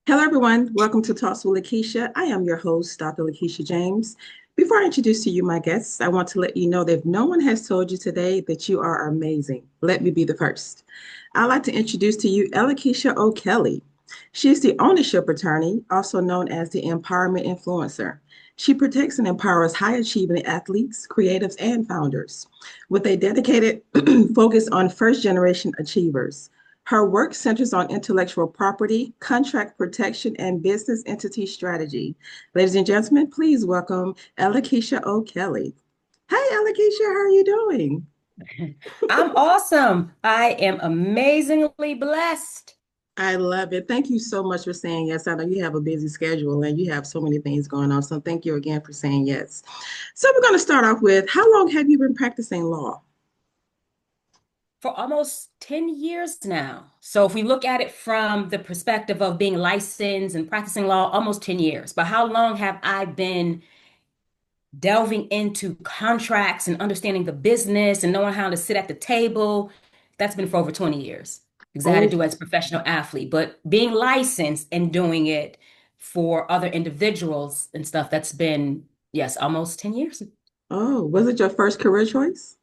Hello, everyone. Welcome to Talks with Lakeisha. I am your host, Dr. Lakeisha James. Before I introduce to you my guests, I want to let you know that if no one has told you today that you are amazing, let me be the first. I'd like to introduce to you Ellakisha O'Kelly. She is the ownership attorney, also known as the empowerment influencer. She protects and empowers high achieving athletes, creatives, and founders with a dedicated focus on first generation achievers. Her work centers on intellectual property, contract protection, and business entity strategy. Ladies and gentlemen, please welcome Ellakisha O'Kelly. Hey, Ellakisha, how are you doing? I'm awesome. I am amazingly blessed. I love it. Thank you so much for saying yes. I know you have a busy schedule and you have so many things going on. So thank you again for saying yes. So we're going to start off with how long have you been practicing law? For almost 10 years now. So if we look at it from the perspective of being licensed and practicing law, almost 10 years. But how long have I been delving into contracts and understanding the business and knowing how to sit at the table? That's been for over 20 years. Because I had to Oh, do it as a professional athlete. But being licensed and doing it for other individuals and stuff, that's been, yes, almost 10 years. oh, was it your first career choice?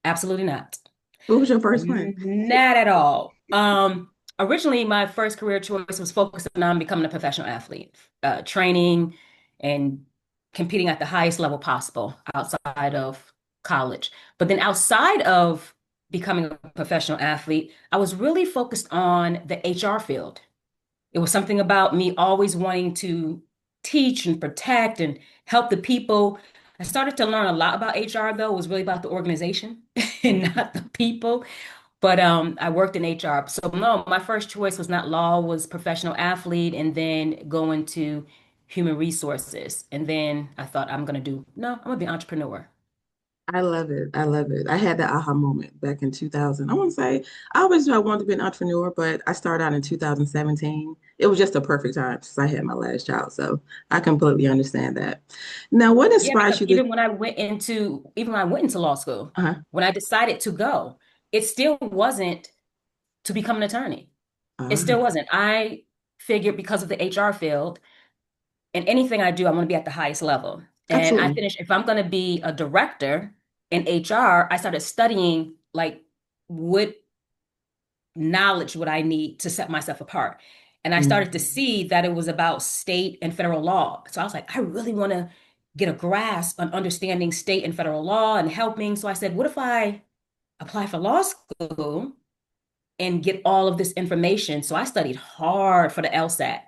Absolutely not. What was your first one? Not at all. Originally, my first career choice was focusing on becoming a professional athlete, training and competing at the highest level possible outside of college. But then outside of becoming a professional athlete, I was really focused on the HR field. It was something about me always wanting to teach and protect and help the people. I started to learn a lot about HR, though. It was really about the organization and not the people. But I worked in HR. So no, my first choice was not law, was professional athlete, and then go into human resources. And then I thought I'm gonna be an entrepreneur. I love it. I love it. I had that aha moment back in 2000. I want to say I always knew I wanted to be an entrepreneur, but I started out in 2017. It was just a perfect time since I had my last child. So I completely understand that. Now, what Yeah, inspires because you to, even when I went into law school, uh, when I decided to go, it still wasn't to become an attorney. It uh, still wasn't. I figured because of the HR field and anything I do, I want to be at the highest level. And I absolutely. finished, if I'm going to be a director in HR, I started studying like what knowledge would I need to set myself apart. And I started to Mhm. see that it was about state and federal law. So I was like, I really want to get a grasp on understanding state and federal law and helping. So I said, what if I apply for law school and get all of this information? So I studied hard for the LSAT.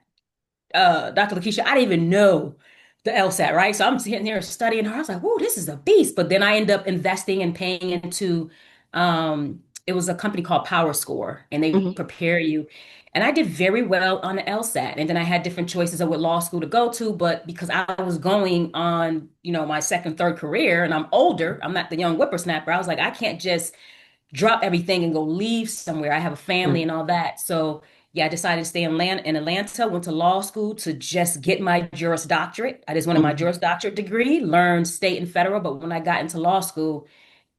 Dr. Lakeisha, I didn't even know the LSAT, right? So I'm sitting there studying her. I was like, whoa, this is a beast. But then I end up investing and paying into it was a company called Power Score, and they Mhm. prepare you. And I did very well on the LSAT. And then I had different choices of what law school to go to. But because I was going on, my second, third career, and I'm older, I'm not the young whippersnapper. I was like, I can't just drop everything and go leave somewhere. I have a family Right. and all that. So yeah, I decided to stay in Atlanta, went to law school to just get my Juris Doctorate. I just wanted my Mhm. Juris Doctorate degree, learned state and federal. But when I got into law school,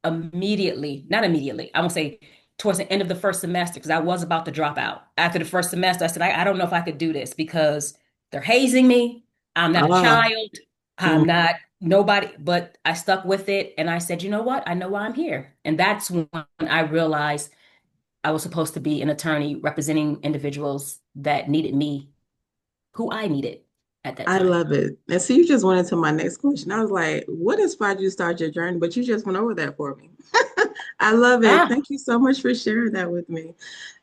immediately, not immediately, I won't say towards the end of the first semester, because I was about to drop out. After the first semester, I said, I don't know if I could do this because they're hazing me. I'm not a Ah, child. I'm mhm. not nobody, but I stuck with it. And I said, you know what? I know why I'm here. And that's when I realized I was supposed to be an attorney representing individuals that needed me, who I needed at that I time. love it. And so you just went into my next question. I was like, what inspired you to start your journey? But you just went over that for me. I love it. Ah, Thank you so much for sharing that with me.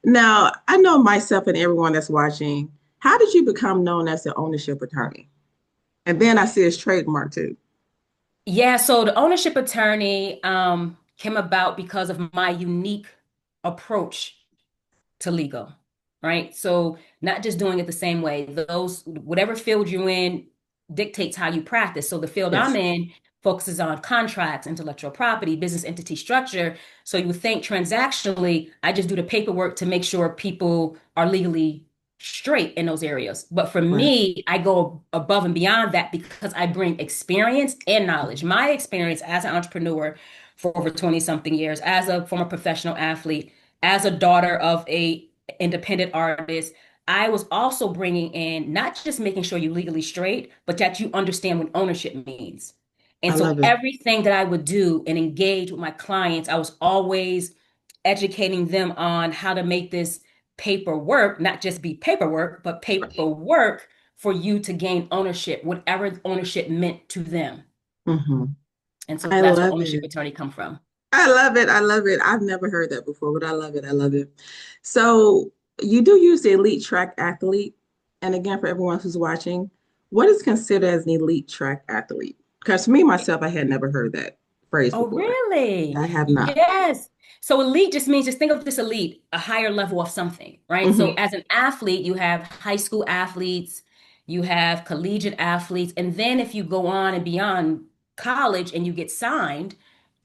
Now, I know myself and everyone that's watching, how did you become known as the ownership attorney? And then I see his trademark too. yeah. So the ownership attorney came about because of my unique approach to legal, right? So not just doing it the same way. Those whatever field you're in dictates how you practice. So the field I'm Yes. in focuses on contracts, intellectual property, business entity structure. So you would think transactionally, I just do the paperwork to make sure people are legally straight in those areas. But for Right. me, I go above and beyond that because I bring experience and knowledge. My experience as an entrepreneur for over 20 something years, as a former professional athlete, as a daughter of a independent artist, I was also bringing in not just making sure you're legally straight, but that you understand what ownership means. I And so love it. everything that I would do and engage with my clients, I was always educating them on how to make this paperwork, not just be paperwork, but Right. paperwork for you to gain ownership, whatever ownership meant to them. Hmm. And so I that's where love ownership it. attorney come from. I love it. I love it. I've never heard that before, but I love it. I love it. So you do use the elite track athlete. And again, for everyone who's watching, what is considered as an elite track athlete? Because for me, myself, I had never heard that phrase Oh, before. I really? have not. Yes. So elite just means just think of this elite, a higher level of something, right? So Hmm. as an athlete, you have high school athletes, you have collegiate athletes, and then if you go on and beyond college and you get signed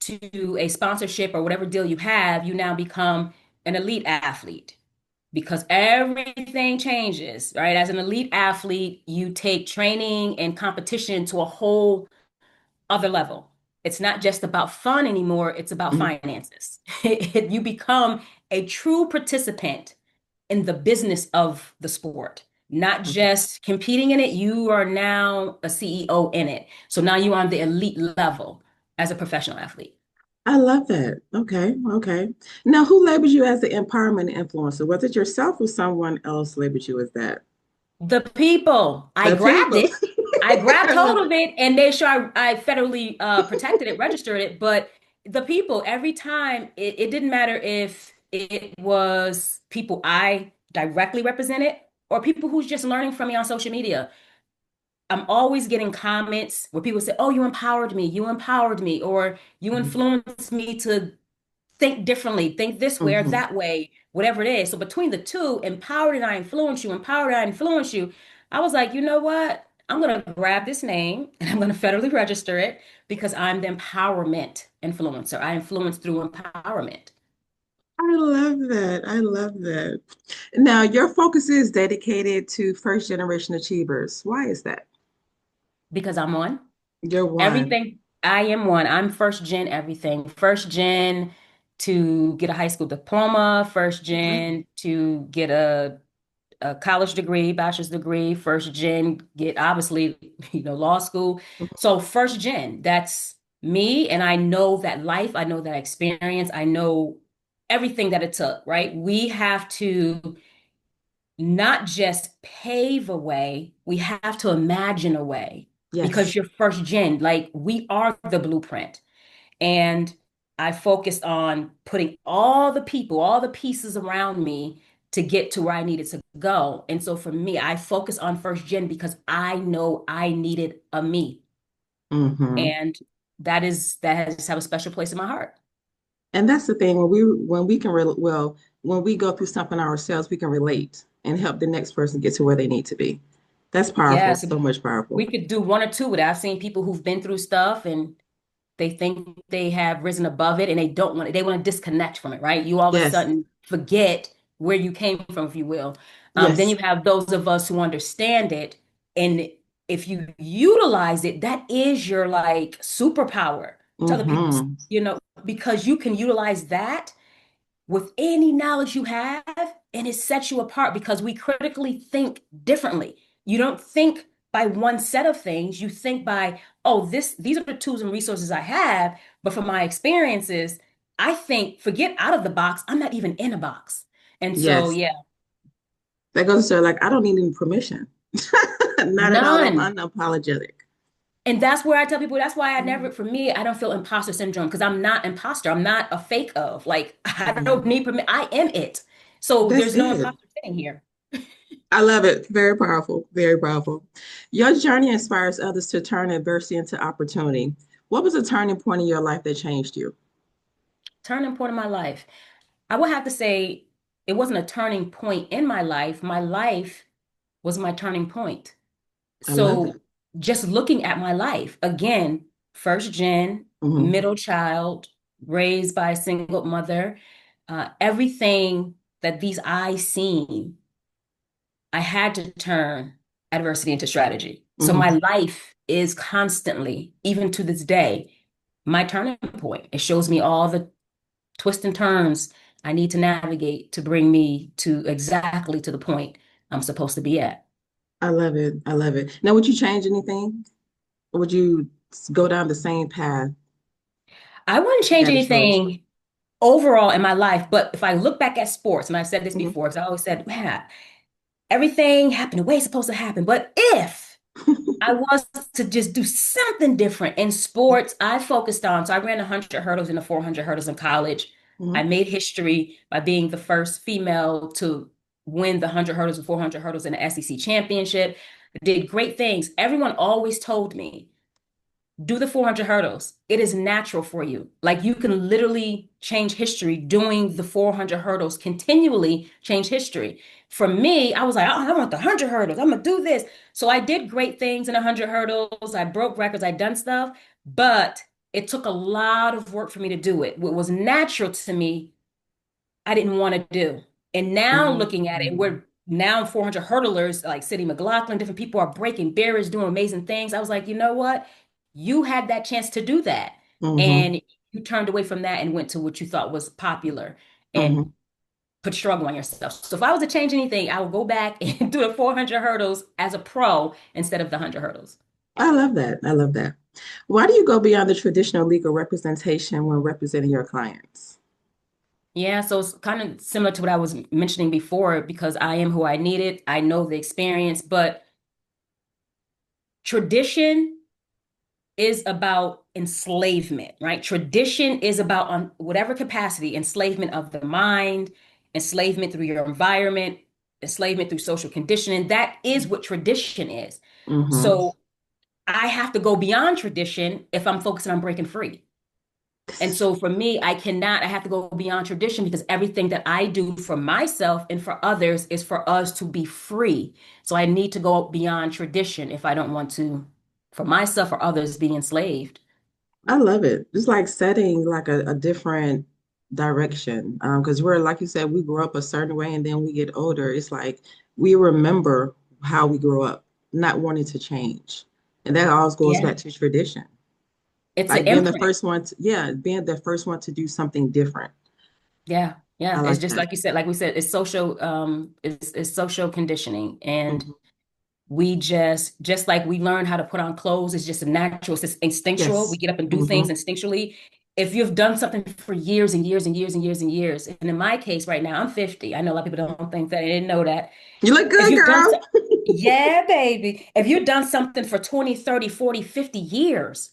to a sponsorship or whatever deal you have, you now become an elite athlete because everything changes, right? As an elite athlete, you take training and competition to a whole other level. It's not just about fun anymore, it's about Hmm. finances. You become a true participant in the business of the sport, not just competing in it. You are now a CEO in it. So now you're on the elite level as a professional athlete. I love that. Okay. Okay. Now, who labeled you as the empowerment influencer? Was it yourself or someone else labeled you as that? The people, I The grabbed people. it. I grabbed I love hold it. of it and made sure I federally protected it, registered it. But the people, every time, it didn't matter if it was people I directly represented or people who's just learning from me on social media. I'm always getting comments where people say, "Oh, you empowered me, or you Mhm. influenced me to think differently, think this way or Mhm. that way, whatever it is." So between the two, empowered and I influence you, I was like, you know what? I'm going to grab this name and I'm going to federally register it because I'm the empowerment influencer. I influence through empowerment I love that. I love that. Now, your focus is dedicated to first generation achievers. Why is that? because I'm one. You're one. Everything, I am one. I'm first gen everything. First gen to get a high school diploma, first Okay. gen to get a college degree, bachelor's degree, first gen, get obviously, law school. So first gen, that's me. And I know that life, I know that experience, I know everything that it took, right? We have to not just pave a way, we have to imagine a way because Yes. you're first gen. Like we are the blueprint. And I focused on putting all the people, all the pieces around me to get to where I needed to go. And so for me, I focus on first gen because I know I needed a me. Hmm. And that has have a special place in my heart. And that's the thing when we can well, when we go through something ourselves, we can relate and help the next person get to where they need to be. That's powerful. Yes, So much powerful. we could do one or two with it. I've seen people who've been through stuff and they think they have risen above it and they don't want it. They want to disconnect from it, right? You all of a Yes. sudden forget where you came from, if you will. Then Yes. you have those of us who understand it. And if you utilize it, that is your like superpower to other people, Hmm. because you can utilize that with any knowledge you have, and it sets you apart because we critically think differently. You don't think by one set of things, you think by, oh, these are the tools and resources I have, but from my experiences, I think forget out of the box, I'm not even in a box. And so, Yes. yeah, That goes to show like I don't need any permission. Not at all. I'm none. unapologetic. And that's where I tell people that's why Mhm. for me, I don't feel imposter syndrome because I'm not imposter. I'm not a fake of. Like, I Mhm. don't need permission. I am it. So That's there's no it. imposter sitting here. I love it. Very powerful. Very powerful. Your journey inspires others to turn adversity into opportunity. What was a turning point in your life that changed you? Turning point in my life. I would have to say it wasn't a turning point in my life. My life was my turning point. I love So that. just looking at my life, again, first gen, Hmm. middle child, raised by a single mother, everything that these eyes seen, I had to turn adversity into strategy. So Hmm. my life is constantly, even to this day, my turning point. It shows me all the twists and turns I need to navigate to bring me to exactly to the point I'm supposed to be at. I love it. I love it. Now, would you change anything? Or would you go down the same path I wouldn't if you change had a choice? anything overall in my life, but if I look back at sports, and I've said this Mhm. before, because I always said, man, everything happened the way it's supposed to happen. But if I was to just do something different in sports, I focused on, so I ran 100 hurdles and the 400 hurdles in college. I Mhm. made history by being the first female to win the 100 hurdles and 400 hurdles in the SEC championship. I did great things. Everyone always told me, do the 400 hurdles. It is natural for you. Like you can literally change history doing the 400 hurdles, continually change history. For me, I was like, oh, I want the 100 hurdles. I'm going to do this. So I did great things in 100 hurdles. I broke records. I done stuff, but it took a lot of work for me to do it. What was natural to me I didn't want to do. And now looking at it, Mhm. we're now 400 hurdlers like City McLaughlin, different people are breaking barriers, doing amazing things. I was like, you know what? You had that chance to do that. Mhm. And you turned away from that and went to what you thought was popular and Mhm. put struggle on yourself. So if I was to change anything, I would go back and do the 400 hurdles as a pro instead of the 100 hurdles. I love that. I love that. Why do you go beyond the traditional legal representation when representing your clients? Yeah, so it's kind of similar to what I was mentioning before because I am who I needed. I know the experience, but tradition is about enslavement, right? Tradition is about, on whatever capacity, enslavement of the mind, enslavement through your environment, enslavement through social conditioning. That is what tradition is. Mm-hmm. So I have to go beyond tradition if I'm focusing on breaking free. And so for me, I have to go beyond tradition because everything that I do for myself and for others is for us to be free. So I need to go beyond tradition if I don't want to, for myself or others, be enslaved. I love it. It's like setting like a different direction. Because we're like you said, we grow up a certain way and then we get older. It's like we remember how we grew up, not wanting to change. And that always goes Yeah. back to tradition. It's an Like being the imprint. first one to, yeah, being the first one to do something different. Yeah. I Yeah. It's like just that. like you said, like we said, it's social, it's social conditioning. And Hmm. we just like we learn how to put on clothes, it's just a natural, it's just instinctual. We Yes. get up and do Hmm. things instinctually. If you've done something for years and years and years and years and years, and in my case right now, I'm 50. I know a lot of people don't think that, I didn't know that. You look If good, you've done girl. so, yeah, baby. If you've done something for 20, 30, 40, 50 years,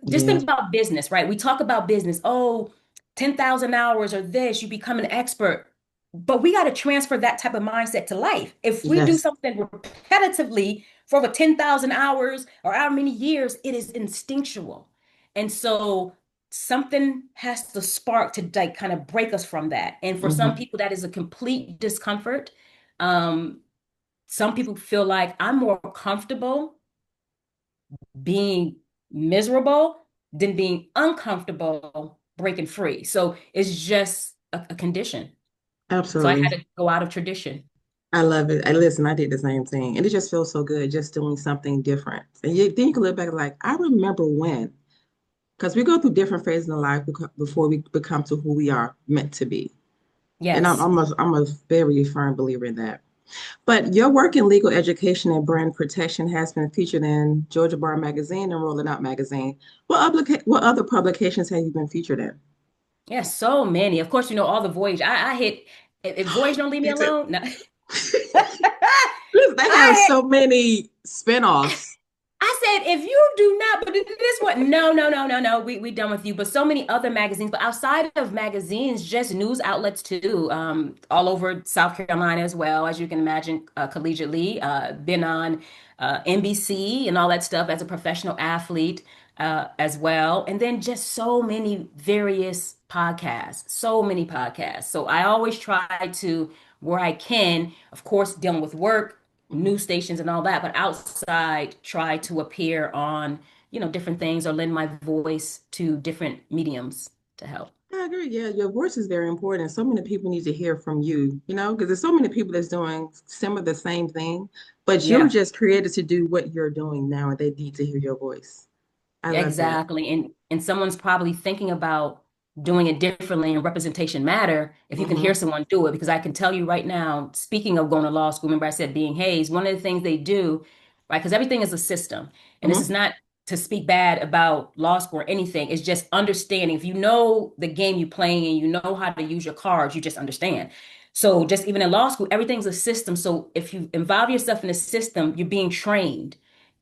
just Yeah. think about business, right? We talk about business. Oh, 10,000 hours or this, you become an expert. But we got to transfer that type of mindset to life. If we do Yes. something repetitively for over 10,000 hours or how many years, it is instinctual. And so something has to spark to like kind of break us from that. And for some Hmm. people, that is a complete discomfort. Um, some people feel like I'm more comfortable being miserable than being uncomfortable breaking free. So it's just a condition. So I had Absolutely. to go out of tradition. I love it. And listen, I did the same thing. And it just feels so good just doing something different. And then you can look back like, I remember when, because we go through different phases in life before we become to who we are meant to be. And Yes. I'm a very firm believer in that. But your work in legal education and brand protection has been featured in Georgia Bar Magazine and Rolling Out Magazine. What other publications have you been featured in? Yes, so many. Of course, all the Voyage. I hit if Voyage don't leave me Me too. alone. No. Listen, they have I so many spinoffs. I said, if you do not, but this one, no, no, no, no, no, we done with you. But so many other magazines, but outside of magazines, just news outlets too, all over South Carolina as well, as you can imagine, collegiately, been on NBC and all that stuff as a professional athlete as well, and then just so many various podcasts, so many podcasts. So I always try to, where I can, of course, dealing with work Mhm. news stations and all that, but outside try to appear on, different things or lend my voice to different mediums to help. I agree. Yeah, your voice is very important. So many people need to hear from you, because there's so many people that's doing some of the same thing, but you're Yeah, just created to do what you're doing now, and they need to hear your voice. I love that. exactly. And someone's probably thinking about doing it differently and representation matter if you can hear Mm-hmm. someone do it. Because I can tell you right now, speaking of going to law school, remember I said being Hayes, one of the things they do, right? Because everything is a system. And this is Mm-hmm. not to speak bad about law school or anything. It's just understanding. If you know the game you're playing and you know how to use your cards, you just understand. So just even in law school, everything's a system. So if you involve yourself in a system, you're being trained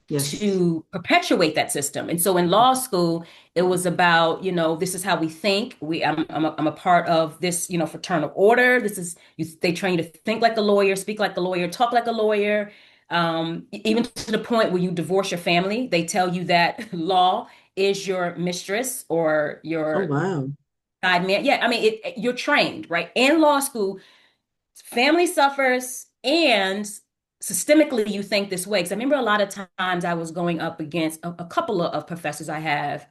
Yes. to perpetuate that system. And so in law school, it was about, this is how we think. I'm a part of this, fraternal order. This is they train you to think like a lawyer, speak like a lawyer, talk like a lawyer. Even to the point where you divorce your family, they tell you that law is your mistress or Oh, your wow. side man. Yeah, I mean, you're trained, right? In law school, family suffers and systemically you think this way. Because I remember a lot of times I was going up against a couple of professors I have.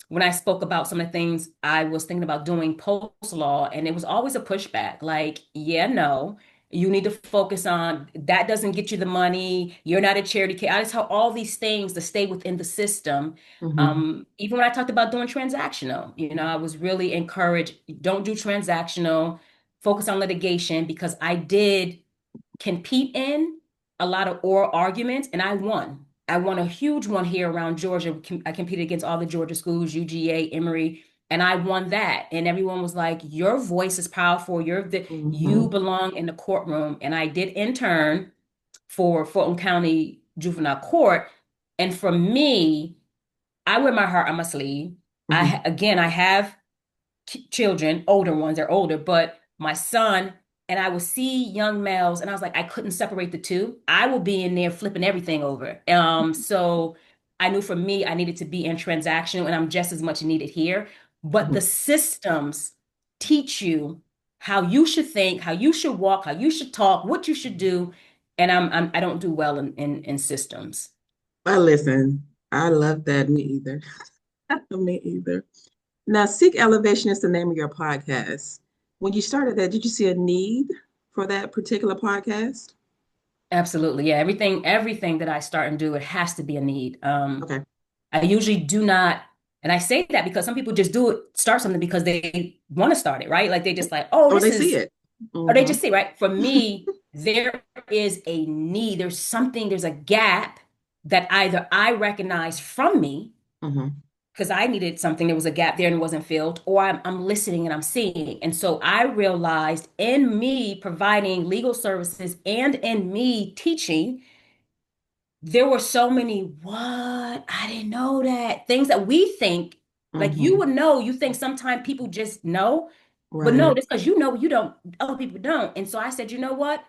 When I spoke about some of the things I was thinking about doing post law, and it was always a pushback like, yeah, no, you need to focus on that, doesn't get you the money. You're not a charity case. I just tell all these things to stay within the system. Mm-hmm. Even when I talked about doing transactional, I was really encouraged, don't do transactional, focus on litigation because I did compete in a lot of oral arguments and I won. I won a huge one here around Georgia. I competed against all the Georgia schools, UGA, Emory, and I won that. And everyone was like, "Your voice is powerful. You Mm-hmm. belong in the courtroom." And I did intern for Fulton County Juvenile Court. And for me, I wear my heart on my sleeve. Mm-hmm. Again, I have children, older ones, they're older, but my son and I would see young males and I was like, I couldn't separate the two. I will be in there flipping everything over. So I knew for me, I needed to be in transactional and I'm just as much needed here. But the Mm-hmm. systems teach you how you should think, how you should walk, how you should talk, what you should do. And I don't do well in systems. Well, listen, I love that. Me either. Me either. Now, Seek Elevation is the name of your podcast. When you started that, did you see a need for that particular podcast? Absolutely. Yeah. Everything that I start and do, it has to be a need. Okay. I usually do not, and I say that because some people just do it, start something because they want to start it, right? Like they just like, oh, Or this they see is, it. or they Mm-hmm. just see, right? For me, there is a need. There's a gap that either I recognize from me Mm-hmm. because I needed something, there was a gap there and it wasn't filled, or I'm listening and I'm seeing. And so I realized in me providing legal services and in me teaching there were so many, what? I didn't know that. Things that we think, like you Mm-hmm. would know, you think sometimes people just know, but no, Right. that's because you know you don't, other people don't. And so I said, you know what?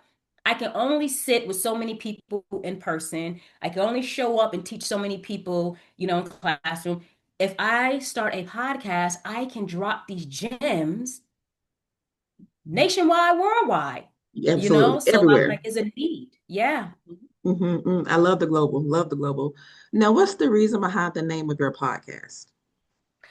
I can only sit with so many people in person. I can only show up and teach so many people, in classroom. If I start a podcast, I can drop these gems nationwide, worldwide, Absolutely. So I'm Everywhere. like, is a need. Yeah. Mm-hmm. I love the global. Love the global. Now, what's the reason behind the name of your podcast?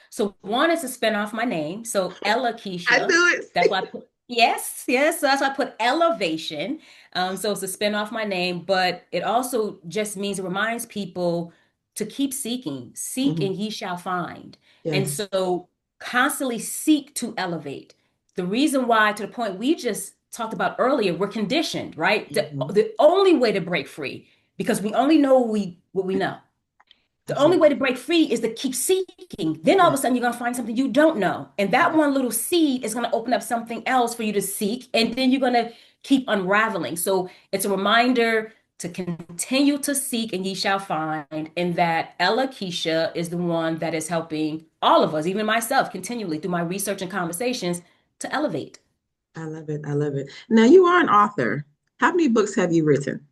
So one is to spin off my name. So I Ellakisha. knew That's why I put yes, yes. So that's why I put elevation. So it's a spin off my name, but it also just means it reminds people to keep seeking. it. Seek and ye shall find. And Yes. so constantly seek to elevate. The reason why, to the point we just talked about earlier, we're conditioned, right? The, Hmm. the only way to break free, because we only know what we know. The only way Absolutely. to break free is to keep seeking. Then all of a Yes. sudden, you're going to find something you don't know. And that Yes. one little seed is going to open up something else for you to seek. And then you're going to keep unraveling. So it's a reminder to continue to seek and ye shall find. And that Ellakisha is the one that is helping all of us, even myself, continually through my research and conversations to elevate. I love it. I love it. Now, you are an author. How many books have you written?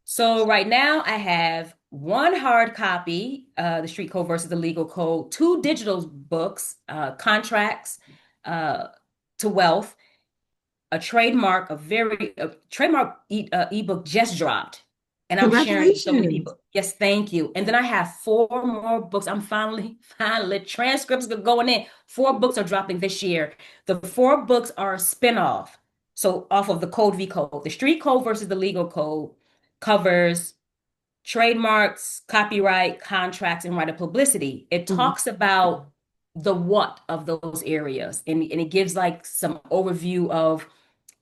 So right now I have one hard copy, The Street Code versus the Legal Code, two digital books, Contracts to Wealth, a trademark ebook just dropped, and I'm sharing with so many Congratulations. people. Yes, thank you. And then I have four more books. I'm finally, transcripts are going in. Four books are dropping this year. The four books are a spinoff. So off of the Code v Code, the Street Code versus the Legal Code covers trademarks, copyright, contracts, and right of publicity. It Mhm. talks about the what of those areas. And it gives like some overview of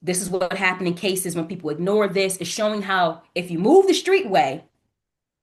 this is what happened in cases when people ignore this. It's showing how if you move the street way,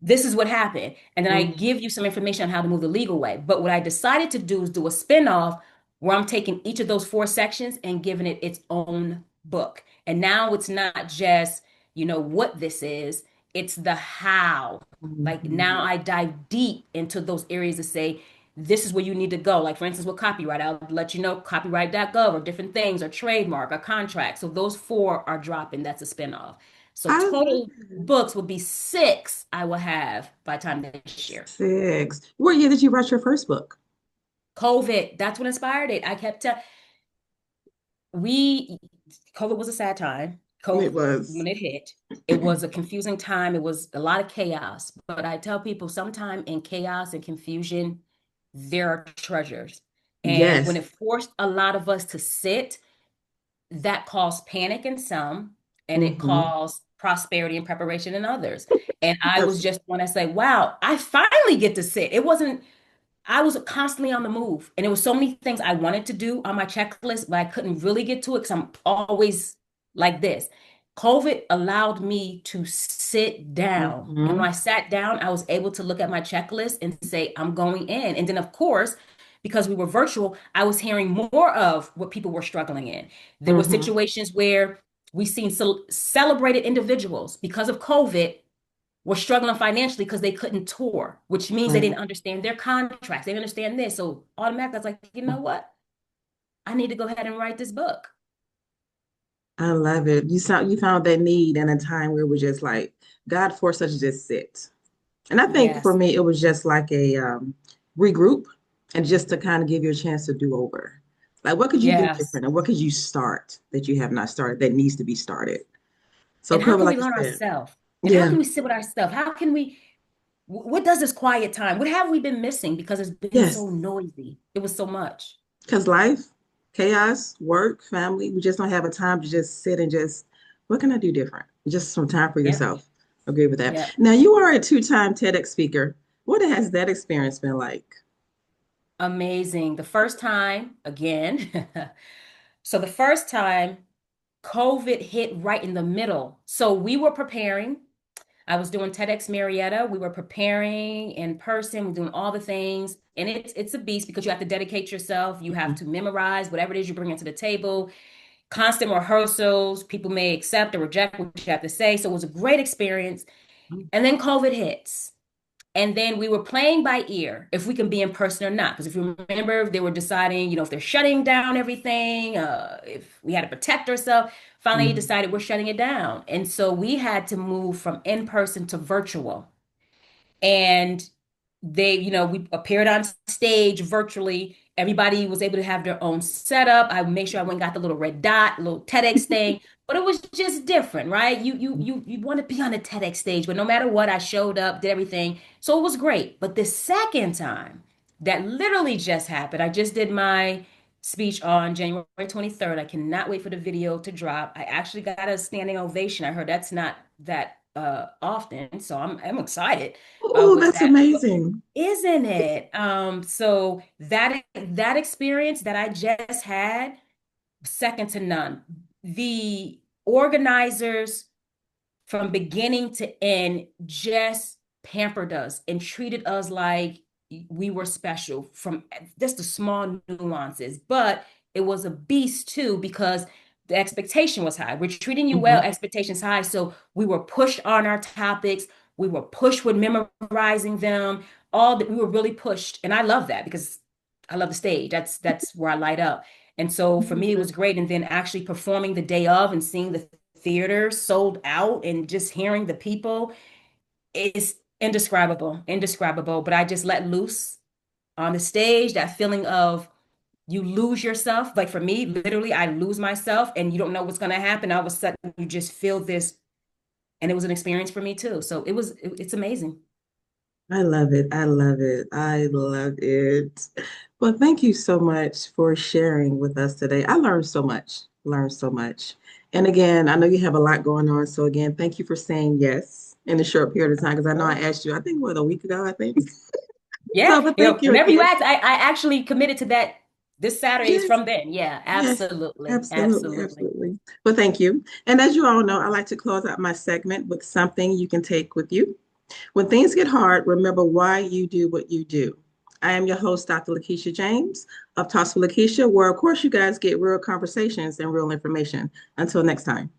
this is what happened. And then I Mhm. give you some information on how to move the legal way. But what I decided to do is do a spinoff where I'm taking each of those four sections and giving it its own book. And now it's not just, what this is, it's the how. Like now Mhm. I dive deep into those areas to say, this is where you need to go. Like, for instance, with copyright, I'll let you know copyright.gov or different things or trademark or contract. So those four are dropping. That's a spinoff. So I love total it. books would be six I will have by the time this year. 6. What year did you write your first book? COVID, that's what inspired it. I kept telling we COVID was a sad time. It COVID was. when it hit, it was a confusing time. It was a lot of chaos. But I tell people sometime in chaos and confusion, there are treasures. And when Yes. it forced a lot of us to sit, that caused panic in some, and it Hmm. caused prosperity and preparation in others. And I was That's just when I say, wow, I finally get to sit. It wasn't I was constantly on the move, and there was so many things I wanted to do on my checklist, but I couldn't really get to it because I'm always like this. COVID allowed me to sit down. And when hmm I sat down, I was able to look at my checklist and say, I'm going in. And then, of course, because we were virtual, I was hearing more of what people were struggling in. There were hmm situations where we seen celebrated individuals because of COVID were struggling financially because they couldn't tour, which means they didn't Right. understand their contracts. They didn't understand this. So automatically, I was like, you know what? I need to go ahead and write this book. I love it. You found that need in a time where we're just like God forced us to just sit. And I think for Yes. me, it was just like a regroup and just to kind of give you a chance to do over. Like, what could you do Yes. different and what could you start that you have not started that needs to be started? So, And how cover, can like we you learn said, ourselves? And how yeah, can we sit with ourselves? How can we, what does this quiet time, what have we been missing because it's been yes, so noisy? It was so much. because life, chaos, work, family, we just don't have a time to just sit and just, what can I do different? Just some time for Yep. yourself. Agree with that. Yep. Now, you are a two-time TEDx speaker. What has that experience been like? Amazing. The first time, again. So the first time, COVID hit right in the middle. So we were preparing. I was doing TEDx Marietta. We were preparing in person, we're doing all the things. And it's a beast because you have to dedicate yourself. You have to memorize whatever it is you bring into the table, constant rehearsals. People may accept or reject what you have to say. So it was a great experience. Mhm. And then COVID hits. And then we were playing by ear if we can be in person or not. Because if you remember, they were deciding, if they're shutting down everything, if we had to protect ourselves. Finally Mhm. decided we're shutting it down. And so we had to move from in person to virtual. And we appeared on stage virtually. Everybody was able to have their own setup. I made sure I went and got the little red dot, little TEDx thing, but it was just different, right? You want to be on a TEDx stage, but no matter what, I showed up, did everything. So it was great. But the second time that literally just happened, I just did my speech on January 23rd. I cannot wait for the video to drop. I actually got a standing ovation. I heard that's not that often, so I'm excited Oh, with that's that, amazing. isn't it? So that experience that I just had, second to none. The organizers from beginning to end just pampered us and treated us like we were special from just the small nuances. But it was a beast too because the expectation was high. We're treating you well, Mhm. expectations high. So we were pushed on our topics. We were pushed with memorizing them. All that we were really pushed. And I love that because I love the stage. That's where I light up. And so for me, it was great. And then actually performing the day of and seeing the theater sold out and just hearing the people is indescribable, indescribable. But I just let loose on the stage, that feeling of you lose yourself. Like for me, literally, I lose myself and you don't know what's going to happen. All of a sudden, you just feel this. And it was an experience for me too. So it's amazing. I love it. I love it. I love it. Well, thank you so much for sharing with us today. I learned so much. Learned so much. And again, I know you have a lot going on. So again, thank you for saying yes in a short period of time. Because I know I Oh, asked you, I think what a week ago, I think. Yeah, So, but thank you whenever you again. ask, I actually committed to that this Saturday is Yes, from then. Yeah, yes, absolutely. absolutely, Absolutely. absolutely. But thank you. And as you all know, I like to close out my segment with something you can take with you. When things get hard, remember why you do what you do. I am your host, Dr. Lakeisha James of Talks with Lakeisha, where, of course, you guys get real conversations and real information. Until next time.